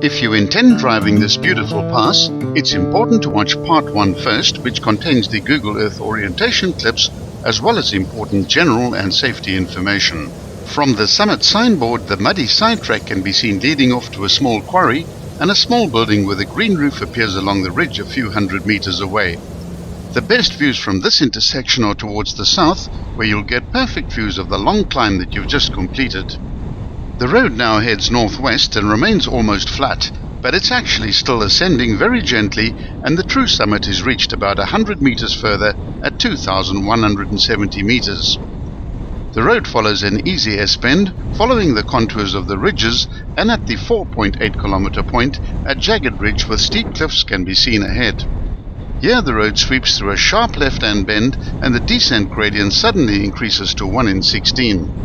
If you intend driving this beautiful pass, it's important to watch part 1 first, which contains the Google Earth orientation clips as well as important general and safety information. From the summit signboard, the muddy sidetrack can be seen leading off to a small quarry, and a small building with a green roof appears along the ridge a few hundred meters away. The best views from this intersection are towards the south, where you'll get perfect views of the long climb that you've just completed. The road now heads northwest and remains almost flat, but it's actually still ascending very gently, and the true summit is reached about 100 meters further at 2,170 meters. The road follows an easy S-bend, following the contours of the ridges, and at the 4.8 kilometer point, a jagged ridge with steep cliffs can be seen ahead. Here the road sweeps through a sharp left-hand bend, and the descent gradient suddenly increases to 1 in 16.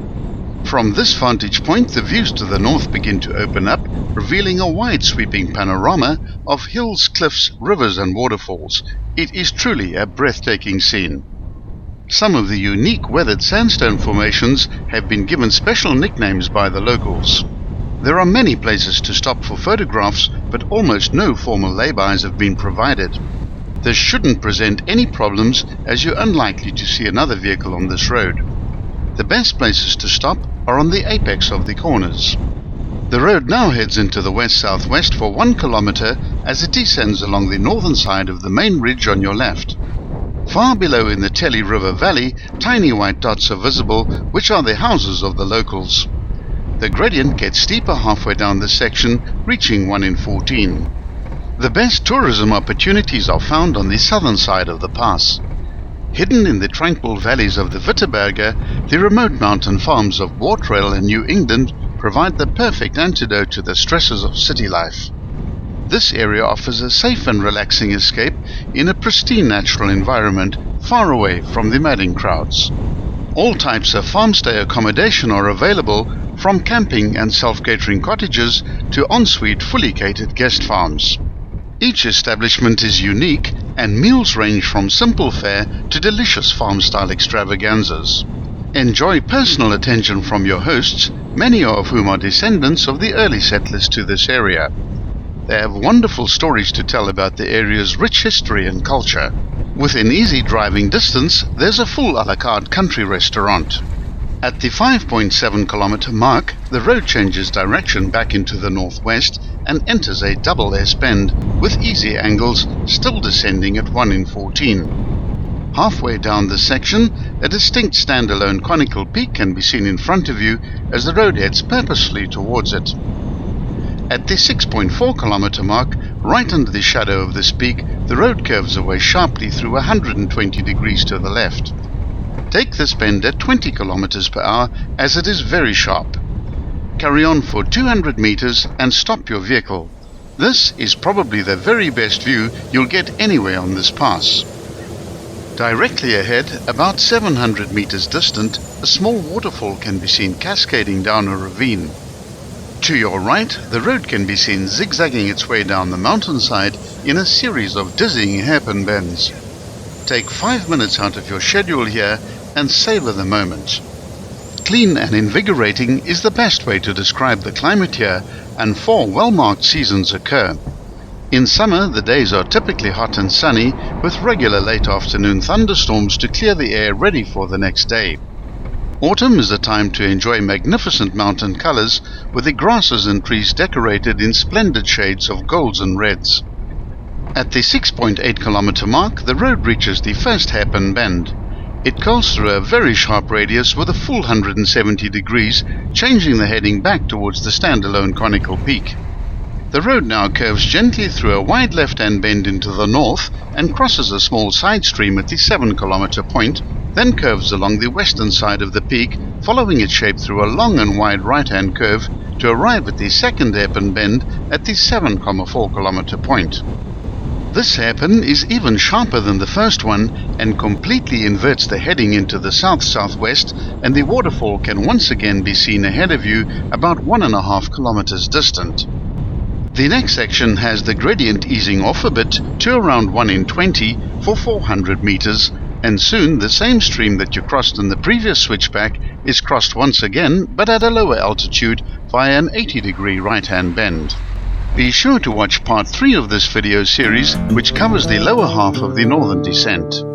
From this vantage point, the views to the north begin to open up, revealing a wide sweeping panorama of hills, cliffs, rivers and waterfalls. It is truly a breathtaking scene. Some of the unique weathered sandstone formations have been given special nicknames by the locals. There are many places to stop for photographs, but almost no formal laybys have been provided. This shouldn't present any problems, as you're unlikely to see another vehicle on this road. The best places to stop are on the apex of the corners. The road now heads into the west-southwest for 1 kilometer as it descends along the northern side of the main ridge on your left. Far below in the Telly River Valley, tiny white dots are visible, which are the houses of the locals. The gradient gets steeper halfway down this section, reaching 1 in 14. The best tourism opportunities are found on the southern side of the pass. Hidden in the tranquil valleys of the Witteberge, the remote mountain farms of Wartrail and New England provide the perfect antidote to the stresses of city life. This area offers a safe and relaxing escape in a pristine natural environment, far away from the madding crowds. All types of farmstay accommodation are available, from camping and self-catering cottages to ensuite fully catered guest farms. Each establishment is unique, and meals range from simple fare to delicious farm-style extravaganzas. Enjoy personal attention from your hosts, many of whom are descendants of the early settlers to this area. They have wonderful stories to tell about the area's rich history and culture. Within easy driving distance, there's a full a la carte country restaurant. At the 5.7 kilometer mark, the road changes direction back into the northwest and enters a double S-bend with easy angles, still descending at 1 in 14. Halfway down this section, a distinct standalone conical peak can be seen in front of you as the road heads purposefully towards it. At the 6.4 kilometer mark, right under the shadow of this peak, the road curves away sharply through 120 degrees to the left. Take this bend at 20 kilometers per hour, as it is very sharp. Carry on for 200 meters and stop your vehicle. This is probably the very best view you'll get anywhere on this pass. Directly ahead, about 700 meters distant, a small waterfall can be seen cascading down a ravine. To your right, the road can be seen zigzagging its way down the mountainside in a series of dizzying hairpin bends. Take 5 minutes out of your schedule here and savor the moment. Clean and invigorating is the best way to describe the climate here, and 4 well-marked seasons occur. In summer, the days are typically hot and sunny, with regular late afternoon thunderstorms to clear the air ready for the next day. Autumn is a time to enjoy magnificent mountain colors, with the grasses and trees decorated in splendid shades of golds and reds. At the 6.8 kilometer mark, the road reaches the first hairpin bend. It goes through a very sharp radius with a full 170 degrees, changing the heading back towards the standalone conical peak. The road now curves gently through a wide left-hand bend into the north and crosses a small side stream at the 7 kilometer point, then curves along the western side of the peak, following its shape through a long and wide right-hand curve to arrive at the second hairpin bend at the 7.4 kilometer point. This hairpin is even sharper than the first one and completely inverts the heading into the south-southwest, and the waterfall can once again be seen ahead of you about 1.5 kilometers distant. The next section has the gradient easing off a bit to around 1 in 20 for 400 meters, and soon the same stream that you crossed in the previous switchback is crossed once again, but at a lower altitude via an 80-degree right-hand bend. Be sure to watch part 3 of this video series, which covers the lower half of the northern descent.